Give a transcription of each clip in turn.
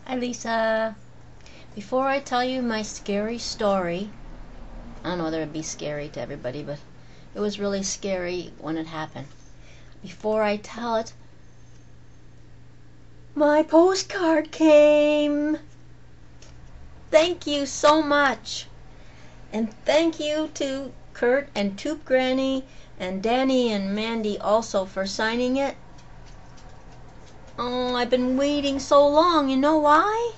Hi Lisa. Before I tell you my scary story, I don't know whether it'd be scary to everybody, but it was really scary when it happened. Before I tell it, my postcard came. Thank you so much. And thank you to Kurt and Toop Granny and Danny and Mandy also for signing it. Oh, I've been waiting so long. You know why?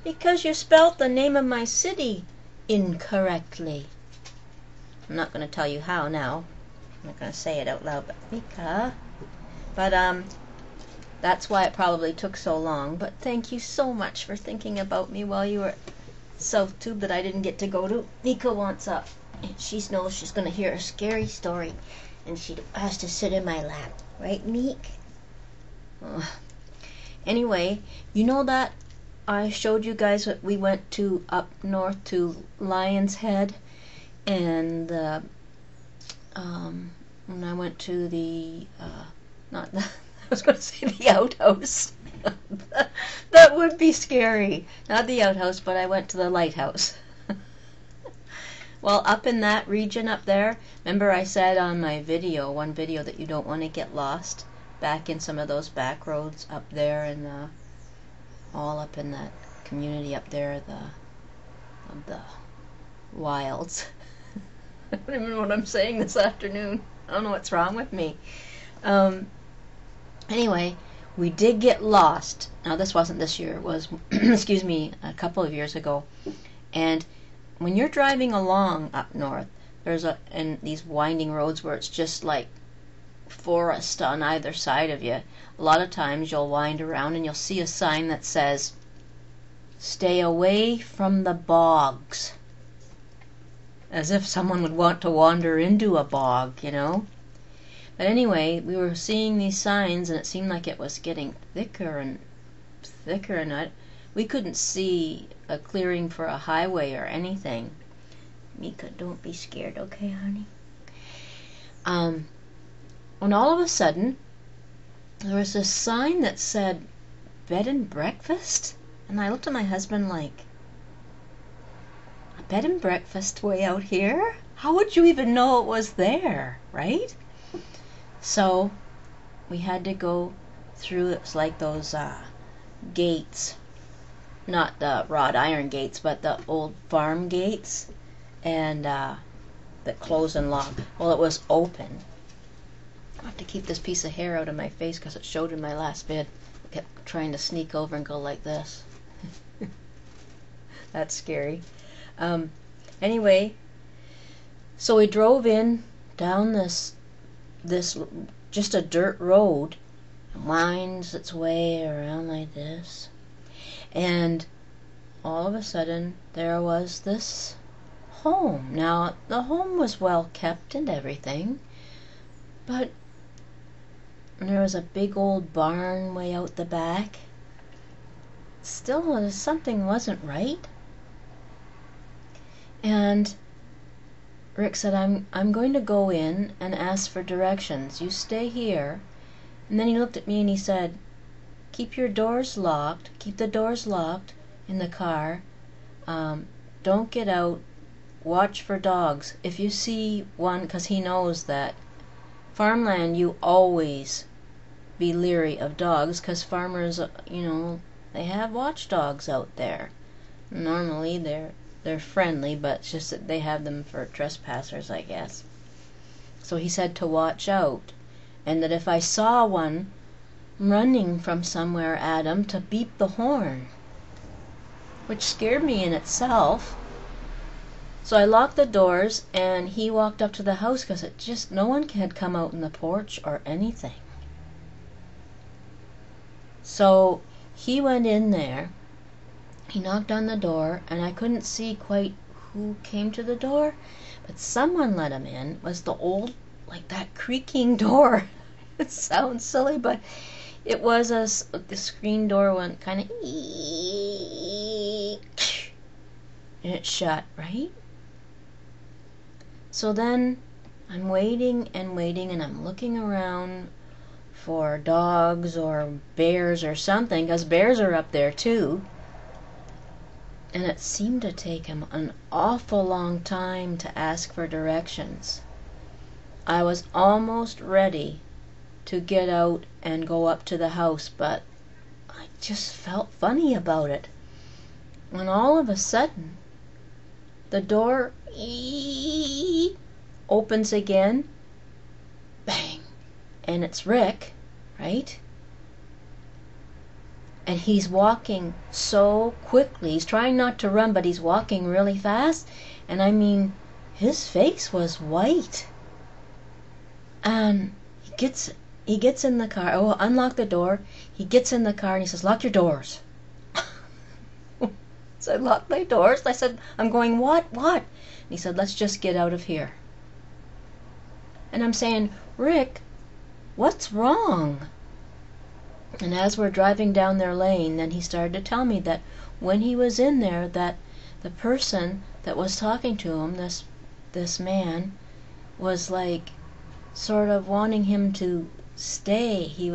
Because you spelled the name of my city incorrectly. I'm not going to tell you how now. I'm not going to say it out loud, but Mika. But that's why it probably took so long. But thank you so much for thinking about me while you were at South Tube that I didn't get to go to. Mika wants up. And she knows she's going to hear a scary story. And she has to sit in my lap. Right, Meek? Anyway, you know that I showed you guys what we went to up north to Lion's Head, and when I went to the not the, I was going to say the outhouse. That would be scary. Not the outhouse, but I went to the lighthouse. Well, up in that region up there, remember I said on my video, one video, that you don't want to get lost back in some of those back roads up there, and all up in that community up there, of the wilds. I don't even know what I'm saying this afternoon. I don't know what's wrong with me. Anyway, we did get lost. Now this wasn't this year, it was excuse me, a couple of years ago. And when you're driving along up north, there's in these winding roads where it's just like forest on either side of you. A lot of times you'll wind around and you'll see a sign that says, "Stay away from the bogs." As if someone would want to wander into a bog, you know. But anyway, we were seeing these signs and it seemed like it was getting thicker and thicker, and we couldn't see a clearing for a highway or anything. Mika, don't be scared, okay, honey? When all of a sudden, there was this sign that said bed and breakfast, and I looked at my husband like, a bed and breakfast way out here? How would you even know it was there, right? So we had to go through, it was like those gates, not the wrought iron gates, but the old farm gates, and that close and lock. Well, it was open. I have to keep this piece of hair out of my face because it showed in my last vid. I kept trying to sneak over and go like this. That's scary. Anyway, so we drove in down this just a dirt road. It winds its way around like this. And all of a sudden, there was this home. Now, the home was well kept and everything, but there was a big old barn way out the back. Still, something wasn't right. And Rick said, I'm going to go in and ask for directions. You stay here. And then he looked at me and he said, keep your doors locked. Keep the doors locked in the car. Don't get out. Watch for dogs. If you see one, because he knows that farmland, you always be leery of dogs, because farmers, you know, they have watchdogs out there. Normally they're friendly, but it's just that they have them for trespassers, I guess. So he said to watch out, and that if I saw one running from somewhere at him, to beep the horn, which scared me in itself. So I locked the doors and he walked up to the house, because it just, no one had come out in the porch or anything. So he went in there, he knocked on the door, and I couldn't see quite who came to the door, but someone let him in. It was the old, like that creaking door. It sounds silly, but it was the screen door went kind of and it shut, right? So then I'm waiting and waiting, and I'm looking around for dogs or bears or something, because bears are up there too. And it seemed to take him an awful long time to ask for directions. I was almost ready to get out and go up to the house, but I just felt funny about it. And all of a sudden, the door opens again. Bang! And it's Rick, right? And he's walking so quickly. He's trying not to run, but he's walking really fast. And I mean, his face was white. And he gets in the car. Oh, unlock the door. He gets in the car and he says, "Lock your doors." So I locked my doors. I said, I'm going, what? And he said, "Let's just get out of here." And I'm saying, "Rick, what's wrong?" And as we're driving down their lane, then he started to tell me that when he was in there, that the person that was talking to him, this man, was like sort of wanting him to stay. He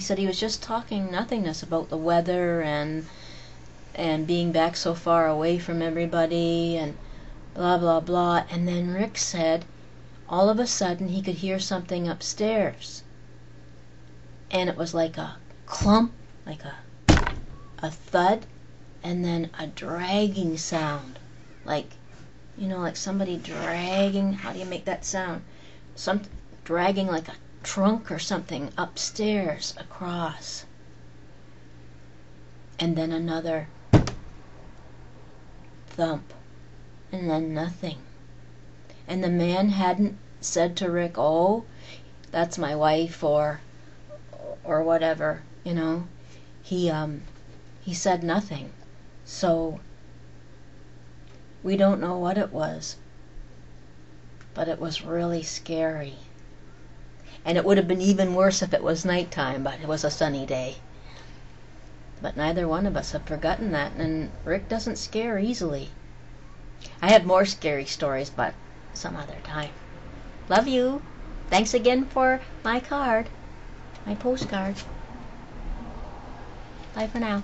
said he was just talking nothingness about the weather and being back so far away from everybody and blah blah blah. And then Rick said all of a sudden he could hear something upstairs, and it was like a clump, like a thud, and then a dragging sound, like, you know, like somebody dragging. How do you make that sound? Some dragging like a trunk or something upstairs across. And then another thump, and then nothing. And the man hadn't said to Rick, "Oh, that's my wife," or whatever, you know. He said nothing. So we don't know what it was, but it was really scary. And it would have been even worse if it was nighttime, but it was a sunny day. But neither one of us have forgotten that, and Rick doesn't scare easily. I have more scary stories, but some other time. Love you. Thanks again for my postcard. Bye for now.